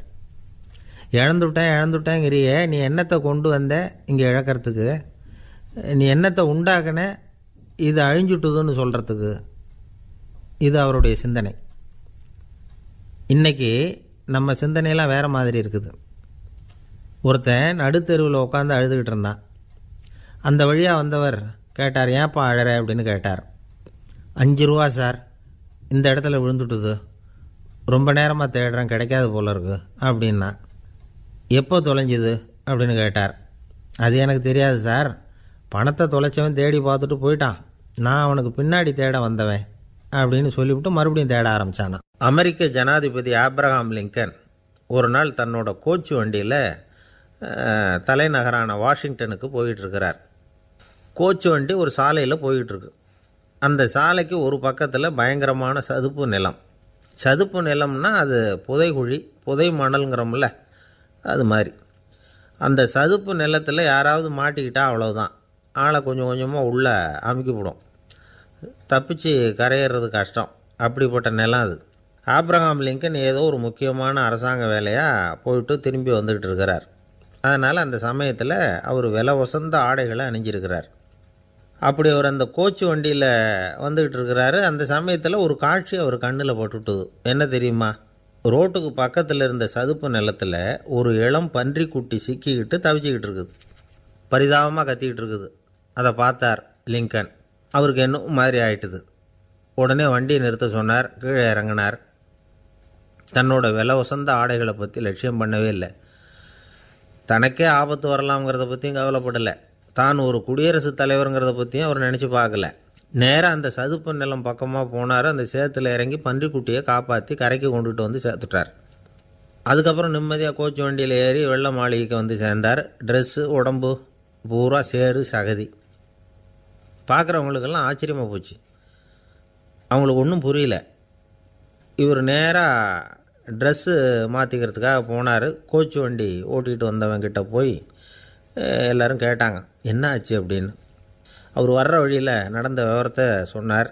Speaker 1: இழந்துட்டேங்கிறியே, நீ என்னத்தை கொண்டு வந்த இங்கே இழக்கிறதுக்கு? நீ என்னத்தை உண்டாக்குன இது அழிஞ்சுட்டுதுன்னு சொல்கிறதுக்கு? இது அவருடைய சிந்தனை. இன்றைக்கி நம்ம சிந்தனையெல்லாம் வேறு மாதிரி இருக்குது. ஒருத்தன் நடுத்தெருவில் உட்காந்து அழுதுகிட்டு இருந்தான். அந்த வழியாக வந்தவர் கேட்டார், ஏன்ப்பா அழற அப்படின்னு கேட்டார். 5 ரூபா சார், இந்த இடத்துல விழுந்துட்டுது, ரொம்ப நேரமாக தேடுறேன், கிடைக்காது போல இருக்கு அப்படின்னா. எப்போ தொலைஞ்சுது அப்படின்னு கேட்டார். அது எனக்கு தெரியாது சார், பணத்தை தொலைச்சவன் தேடி பார்த்துட்டு போயிட்டான், நான் அவனுக்கு பின்னாடி தேட வந்தவன் அப்படின்னு சொல்லிவிட்டு மறுபடியும் தேட ஆரம்பித்தானான். அமெரிக்க ஜனாதிபதி ஆப்ரஹாம் லிங்கன் ஒரு நாள் தன்னோட கோச்சு வண்டியில் தலைநகரான வாஷிங்டனுக்கு போயிட்டுருக்கிறார். கோச்சு வண்டி ஒரு சாலையில் போயிட்டுருக்கு. அந்த சாலைக்கு ஒரு பக்கத்தில் பயங்கரமான சதுப்பு நிலம். சதுப்பு நிலம்னா அது புதைகுழி, புதை மணல்ங்கிறோம்ல, அது மாதிரி. அந்த சதுப்பு நிலத்தில் யாராவது மாட்டிக்கிட்டா அவ்வளோதான், ஆளை கொஞ்சம் கொஞ்சமாக உள்ளே அமுக்கிவிடும், தப்பிச்சு கரையிறது கஷ்டம். அப்படிப்பட்ட நிலம் அது. ஆப்ரஹாம் லிங்கன் ஏதோ ஒரு முக்கியமான அரசாங்க வேலையாக போயிட்டு திரும்பி வந்துக்கிட்டு இருக்கிறார். அதனால் அந்த சமயத்தில் அவர் விலை உசந்த ஆடைகளை அணிஞ்சிருக்கிறார். அப்படி அவர் அந்த கோச்சு வண்டியில் வந்துக்கிட்டு இருக்கிறாரு. அந்த சமயத்தில் ஒரு காட்சி அவர் கண்ணில் பட்டுட்டுது. என்ன தெரியுமா? ரோட்டுக்கு பக்கத்தில் இருந்த சதுப்பு நிலத்தில் ஒரு இளம் பன்றிக்குட்டி சிக்கிக்கிட்டு தவிச்சிக்கிட்டு இருக்குது. பரிதாபமாக கத்திக்கிட்டு இருக்குது. அதை பார்த்தார் லிங்கன். அவருக்கு என்ன மாதிரி ஆயிட்டுது. உடனே வண்டியை நிறுத்த சொன்னார். கீழே இறங்கினார். தன்னோட விலை உசந்த ஆடைகளை பற்றி லட்சியம் பண்ணவே இல்லை. தனக்கே ஆபத்து வரலாம்ங்கிறத பற்றியும் கவலைப்படலை. தான் ஒரு குடியரசுத் தலைவருங்கிறத பற்றியும் அவர் நினச்சி பார்க்கல. நேராக அந்த சதுப்பு நிலம் பக்கமாக போனார். அந்த சேத்துல இறங்கி பன்றிக்குட்டியை காப்பாற்றி கரைக்கு கொண்டுட்டு வந்து சேர்த்துட்டார். அதுக்கப்புறம் நிம்மதியாக கோச்சு வண்டியில் ஏறி வெள்ளை மாளிகைக்கு வந்து சேர்ந்தார். ட்ரெஸ்ஸு உடம்பு பூரா சேறு சகதி. பார்க்குறவங்களுக்கெல்லாம் ஆச்சரியமாக போச்சு. அவங்களுக்கு ஒன்றும் புரியல. இவர் நேராக ட்ரெஸ்ஸு மாற்றிக்கிறதுக்காக போனார். கோச்சு வண்டி ஓட்டிகிட்டு வந்தவங்கிட்ட போய் எல்லோரும் கேட்டாங்க, என்ன ஆச்சு அப்படின்னு. அவர் வர்ற வழியில் நடந்த விவரத்தை சொன்னார்.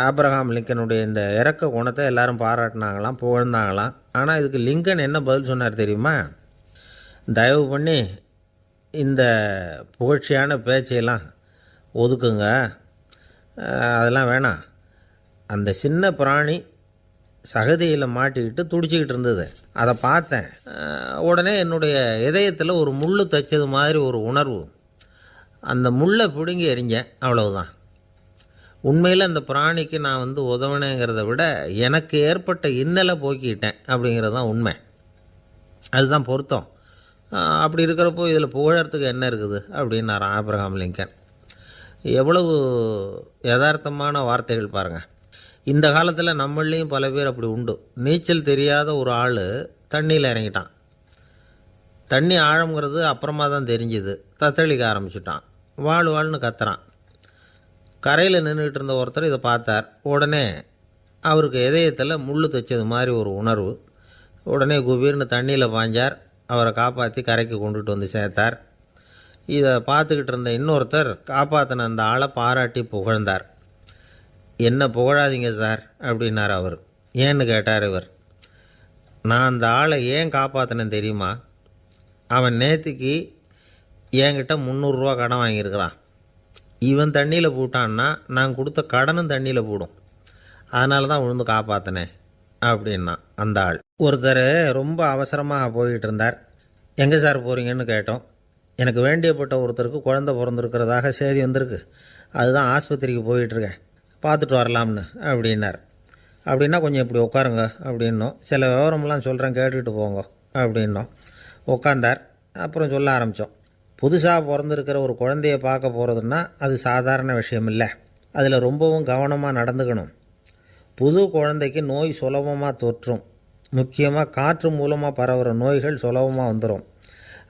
Speaker 1: ஆப்ரஹாம் லிங்கனுடைய இந்த இறக்க குணத்தை எல்லாரும் பாராட்டினாங்களாம், புகழ்ந்தாங்களாம். ஆனால் இதுக்கு லிங்கன் என்ன பதில் சொன்னார் தெரியுமா? தயவு பண்ணி இந்த புகழ்ச்சியான பேச்சையெல்லாம் ஒதுக்குங்க, அதெல்லாம் வேணாம். அந்த சின்ன பிராணி சகதியில் மாட்டிக்கிட்டு துடிச்சிக்கிட்டு இருந்தது. அதை பார்த்தேன். உடனே என்னுடைய இதயத்தில் ஒரு முள் தைச்சது மாதிரி ஒரு உணர்வு. அந்த முள்ளை பிடுங்கி எறிஞ்சேன், அவ்வளவுதான். உண்மையில் அந்த பிராணிக்கு நான் உதவினேங்கிறத விட எனக்கு ஏற்பட்ட இன்னலை போக்கிட்டேன் அப்படிங்கிறது தான் உண்மை. அதுதான் பொருத்தம். அப்படி இருக்கிறப்போ இதில் புகழறதுக்கு என்ன இருக்குது அப்படின்னார் ஆபிரகாம் லிங்கன். எவ்வளவு யதார்த்தமான வார்த்தைகள் பாருங்கள். இந்த காலத்தில் நம்மளையும் பல பேர் அப்படி உண்டு. நீச்சல் தெரியாத ஒரு ஆள் தண்ணியில் இறங்கிட்டான். தண்ணி ஆழங்கிறது அப்புறமா தான் தெரிஞ்சுது. தத்தளிக்க ஆரம்பிச்சுட்டான். வாழ்னு கத்துறான். கரையில் நின்றுக்கிட்டு இருந்த ஒருத்தர் இதை பார்த்தார். உடனே அவருக்கு இதயத்தில் முள் தைச்சது மாதிரி ஒரு உணர்வு. உடனே குபீர்னு தண்ணியில் பாய்ஞ்சார். அவரை காப்பாற்றி கரைக்கு கொண்டுட்டு வந்து சேர்த்தார். இதை பார்த்துக்கிட்டு இருந்த இன்னொருத்தர் காப்பாற்றின அந்த ஆளை பாராட்டி புகழ்ந்தார். என்ன புகழாதீங்க சார் அப்படின்னார் அவர். ஏன்னு கேட்டார் இவர். நான் அந்த ஆளை ஏன் காப்பாற்றினேன் தெரியுமா? அவன் நேற்றுக்கு என்கிட்ட 300 ரூபா கடன் வாங்கியிருக்கிறான். இவன் தண்ணியில் போட்டான்னா நான் கொடுத்த கடனும் தண்ணியில் போடும். அதனால தான் விழுந்து காப்பாற்றினேன் அப்படின்னா அந்த ஆள். ஒருத்தர் ரொம்ப அவசரமாக போய்கிட்டு இருந்தார். எங்கே சார் போகிறீங்கன்னு கேட்டோம். எனக்கு வேண்டியப்பட்ட ஒருத்தருக்கு குழந்தை பிறந்திருக்கிறதாக செய்தி வந்திருக்கு. அதுதான் ஆஸ்பத்திரிக்கு போயிட்டுருக்கேன், பார்த்துட்டு வரலாம்னு அப்படின்னார். அப்படின்னா கொஞ்சம் இப்படி உட்காருங்க அப்படின்னோம். சில விவரமெல்லாம் சொல்கிறேன், கேட்டுக்கிட்டு போங்க அப்படின்னோம். உட்காந்தார். அப்புறம் சொல்ல ஆரம்பித்தோம். புதுசாக பிறந்திருக்கிற ஒரு குழந்தைய பார்க்க போகிறதுன்னா அது சாதாரண விஷயம் இல்லை. அதில் ரொம்பவும் கவனமாக நடந்துக்கணும். புது குழந்தைக்கு நோய் சுலபமாக தொற்றும். முக்கியமாக காற்று மூலமாக பரவுகிற நோய்கள் சுலபமாக வந்துடும்.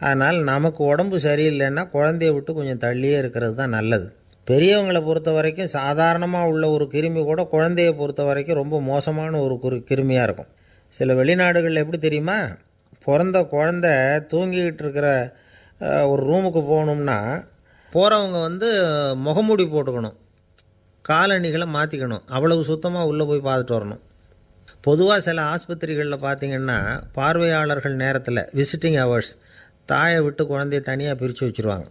Speaker 1: அதனால் நமக்கு உடம்பு சரியில்லைன்னா குழந்தைய விட்டு கொஞ்சம் தள்ளியே இருக்கிறது தான் நல்லது. பெரியவங்களை பொறுத்த வரைக்கும் சாதாரணமாக உள்ள ஒரு கிருமி கூட குழந்தையை பொறுத்த வரைக்கும் ரொம்ப மோசமான ஒரு கிருமியாக இருக்கும். சில வெளிநாடுகளில் எப்படி தெரியுமா? பிறந்த குழந்தை தூங்கிக்கிட்டு இருக்கிற ஒரு ரூமுக்கு போகணும்னா போகிறவங்க முகமூடி போட்டுக்கணும், காலணிகளை மாற்றிக்கணும். அவ்வளவு சுத்தமாக உள்ளே போய் பார்த்துட்டு வரணும். பொதுவாக சில ஆஸ்பத்திரிகளில் பார்த்திங்கன்னா பார்வையாளர்கள் நேரத்தில் விசிட்டிங் ஹவர்ஸ் தாயை விட்டு குழந்தைய தனியாக பிரித்து வச்சுருவாங்க.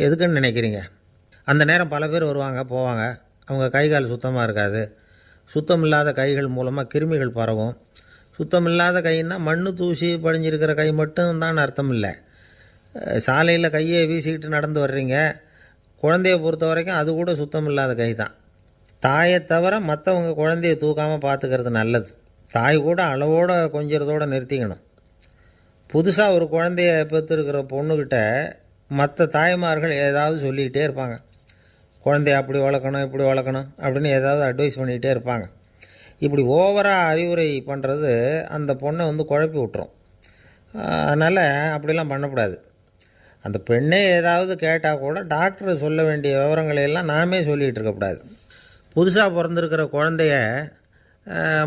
Speaker 1: எதுக்குன்னு நினைக்கிறீங்க? அந்த நேரம் பல பேர் வருவாங்க போவாங்க. அவங்க கை கால் சுத்தமாக இருக்காது. சுத்தம் இல்லாத கைகள் மூலமாக கிருமிகள் பரவும். சுத்தம் இல்லாத கைன்னா மண் தூசி படிஞ்சிருக்கிற கை மட்டும் தான் அர்த்தம் இல்லை. சாலையில் கையை வீசிக்கிட்டு நடந்து வர்றீங்க, குழந்தைய பொறுத்த வரைக்கும் அது கூட சுத்தம் இல்லாத கை தான். தாயை தவிர மற்றவங்க குழந்தைய தூக்காமல் பார்த்துக்கிறது நல்லது. தாய் கூட அளவோடு கொஞ்சிறதோடு நிறுத்திக்கணும். புதுசாக ஒரு குழந்தைய பெற்றுருக்கிற பொண்ணுக்கிட்ட மற்ற தாய்மார்கள் ஏதாவது சொல்லிக்கிட்டே இருப்பாங்க. குழந்தைய அப்படி வளர்க்கணும் இப்படி வளர்க்கணும் அப்படின்னு ஏதாவது அட்வைஸ் பண்ணிக்கிட்டே இருப்பாங்க. இப்படி ஓவராக அறிவுரை பண்ணுறது அந்த பொண்ணை குழப்பி விட்டுரும். அதனால் அப்படிலாம் பண்ணக்கூடாது. அந்த பெண்ணே ஏதாவது கேட்டால் கூட டாக்டர் சொல்ல வேண்டிய விவரங்களையெல்லாம் நாமே சொல்லிகிட்டு இருக்கக்கூடாது. புதுசாக பிறந்திருக்கிற குழந்தைய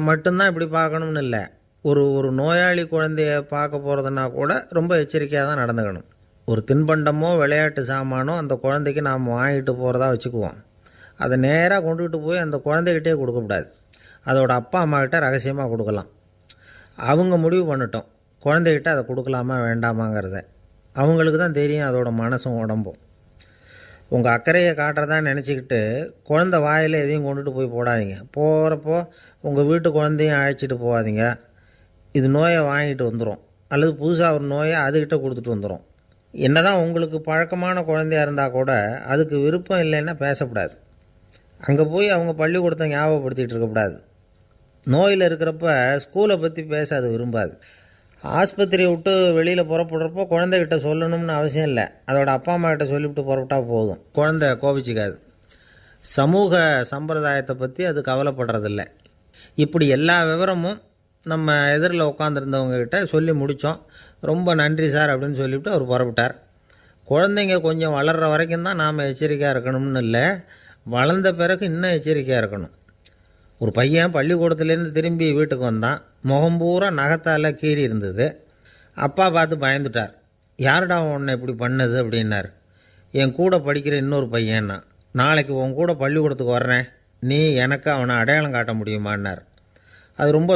Speaker 1: மட்டும்தான் இப்படி பார்க்கணும்னு இல்லை. ஒரு நோயாளி குழந்தைய பார்க்க போகிறதுனா கூட ரொம்ப எச்சரிக்கையாக தான் நடந்துக்கணும். ஒரு தின்பண்டமோ விளையாட்டு சாமானோ அந்த குழந்தைக்கு நாம் வாங்கிட்டு போகிறதா வச்சுக்குவோம். அதை நேராக கொண்டுகிட்டு போய் அந்த குழந்தைகிட்டே கொடுக்கக்கூடாது. அதோட அப்பா அம்மாக்கிட்ட ரகசியமாக கொடுக்கலாம். அவங்க முடிவு பண்ணிட்டோம் குழந்தைகிட்ட அதை கொடுக்கலாமா வேண்டாமாங்கிறத. அவங்களுக்கு தான் தெரியும் அதோட மனசும் உடம்பும். உங்கள் அக்கறையை காட்டுறதா நினச்சிக்கிட்டு குழந்தை வாயில் எதையும் கொண்டுட்டு போய் போடாதீங்க. போகிறப்போ உங்கள் வீட்டு குழந்தையும் அழைச்சிட்டு போகாதீங்க. இது நோயை வாங்கிட்டு வந்துடும், அல்லது புதுசாக ஒரு நோயை அதுக்கிட்ட கொடுத்துட்டு வந்துடும். என்னதான் உங்களுக்கு பழக்கமான குழந்தையாக இருந்தால் கூட அதுக்கு விருப்பம் இல்லைன்னா பேசக்கூடாது. அங்கே போய் அவங்க பள்ளிக்கூடத்தை ஞாபகப்படுத்திகிட்டு இருக்கக்கூடாது. நோயில் இருக்கிறப்ப ஸ்கூலை பற்றி பேச அது விரும்பாது. ஆஸ்பத்திரியை விட்டு வெளியில் புறப்படுறப்போ குழந்தைகிட்ட சொல்லணும்னு அவசியம் இல்லை. அதோட அப்பா அம்மா கிட்ட சொல்லிவிட்டு புறப்பட்டா போதும். குழந்தை கோபிச்சிக்காது. சமூக சம்பிரதாயத்தை பற்றி அது கவலைப்படுறதில்லை. இப்படி எல்லா விவரமும் நம்ம எதிரில் உட்காந்துருந்தவங்ககிட்ட சொல்லி முடித்தோம். ரொம்ப நன்றி சார் அப்படின்னு சொல்லிவிட்டு அவர் புறப்பட்டார். குழந்தைங்க கொஞ்சம் வளர்கிற வரைக்கும் தான் நாம் எச்சரிக்கையாக இருக்கணும்னு இல்லை, வளர்ந்த பிறகு இன்னும் எச்சரிக்கையாக இருக்கணும். ஒரு பையன் பள்ளிக்கூடத்துலேருந்து திரும்பி வீட்டுக்கு வந்தான். முகம் பூரா நகத்தால் கீறி இருந்தது. அப்பா பார்த்து பயந்துட்டார். யாருடா உன்னை இப்படி பண்ணது அப்படின்னார். என் கூட படிக்கிற இன்னொரு பையன்னா. நாளைக்கு உன் கூட பள்ளிக்கூடத்துக்கு வர்றேன், நீ எனக்கு அவனை அடையாளம் காட்ட முடியுமான்னார். அது ரொம்ப